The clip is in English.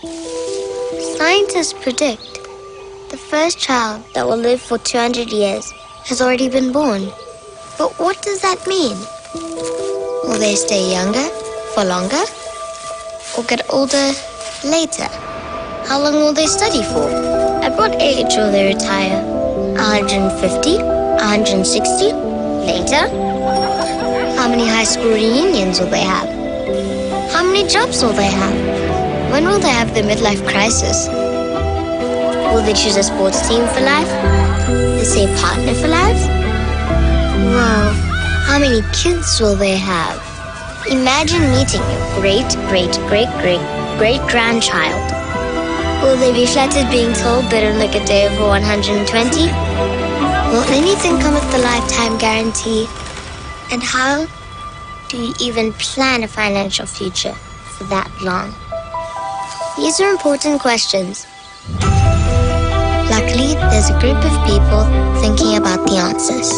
Scientists predict the first child that will live for 200 years has already been born. But what does that mean? Will they stay younger for longer? Or get older later? How long will they study for? At what age will they retire? 150? 160? Later? How many high school reunions will they have? How many jobs will they have? When will they have their midlife crisis? Will they choose a sports team for life? The same partner for life? Wow, how many kids will they have? Imagine meeting your great-great-great-great-great-grandchild. Will they be flattered being told they don't look a day over 120? Will anything come with the lifetime guarantee? And how do you even plan a financial future for that long? These are important questions. Luckily, there's a group of people thinking about the answers.